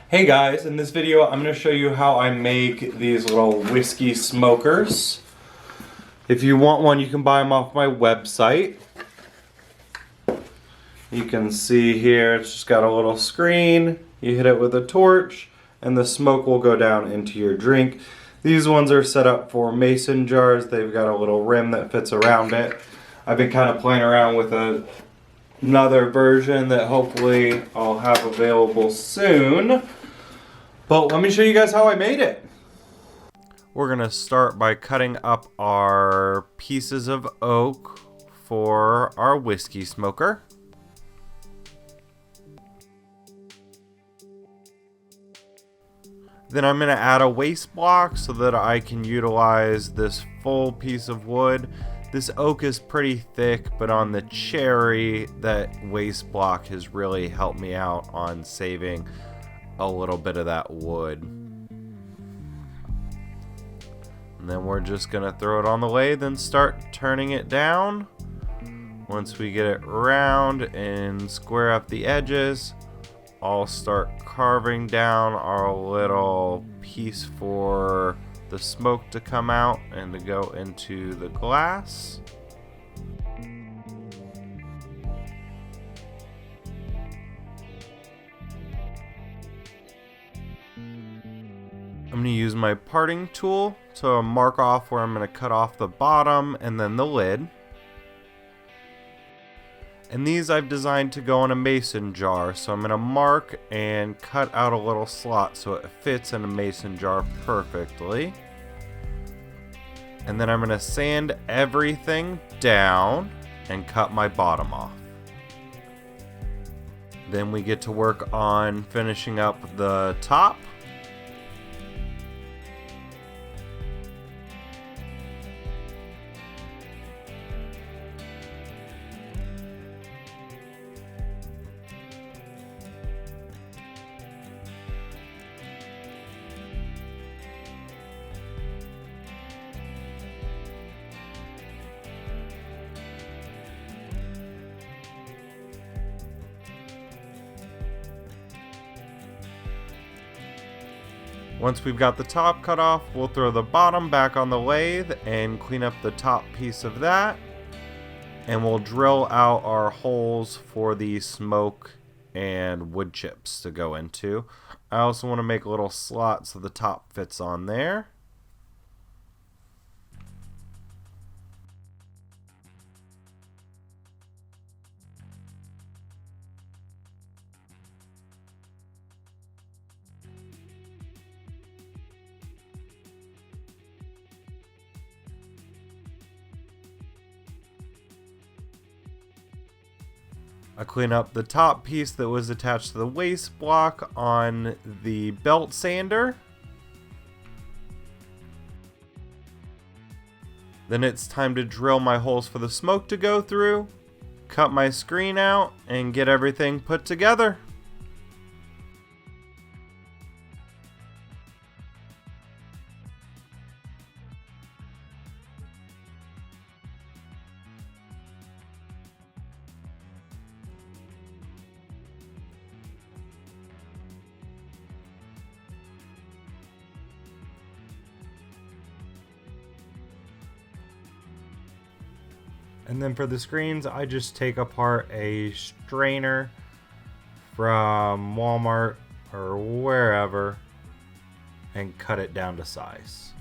Hey guys, in this video I'm going to show you how I make these little whiskey smokers. If you want one, you can buy them off my website. You can see here it's just got a little screen. You hit it with a torch and the smoke will go down into your drink. These ones are set up for mason jars. They've got a little rim that fits around it. I've been kind of playing around with another version that hopefully I'll have available soon. But let me show you guys how I made it. We're gonna start by cutting up our pieces of oak for our whiskey smoker. Then I'm gonna add a waste block so that I can utilize this full piece of wood. This oak is pretty thick, but on the cherry, that waste block has really helped me out on saving a little bit of that wood. And then we're just gonna throw it on the lathe and start turning it down. Once we get it round and square up the edges, I'll start carving down our little piece for the smoke to come out and to go into the glass. I'm going to use my parting tool to mark off where I'm going to cut off the bottom and then the lid. And these I've designed to go in a mason jar, so I'm going to mark and cut out a little slot so it fits in a mason jar perfectly. And then I'm going to sand everything down and cut my bottom off. Then we get to work on finishing up the top. Once we've got the top cut off, we'll throw the bottom back on the lathe and clean up the top piece of that. And we'll drill out our holes for the smoke and wood chips to go into. I also want to make a little slot so the top fits on there. I clean up the top piece that was attached to the waste block on the belt sander. Then it's time to drill my holes for the smoke to go through, cut my screen out, and get everything put together. And then for the screens, I just take apart a strainer from Walmart or wherever and cut it down to size.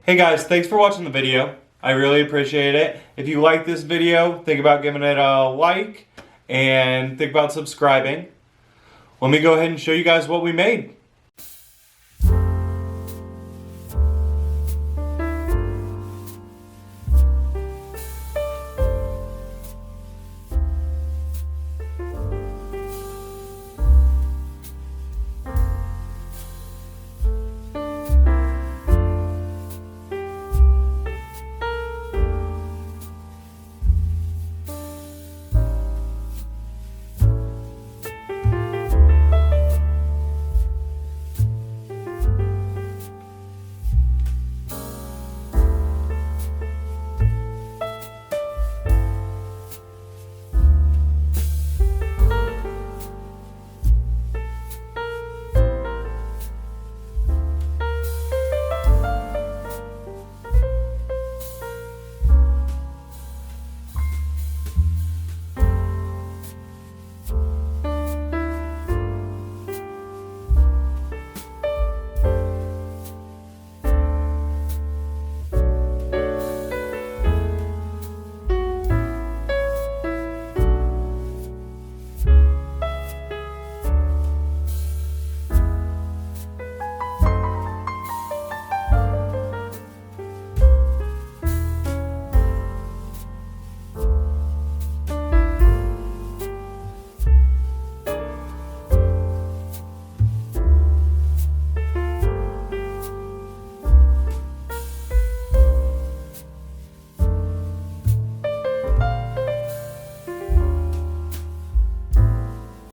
Hey guys, thanks for watching the video. I really appreciate it. If you like this video, think about giving it a like and think about subscribing. Let me go ahead and show you guys what we made.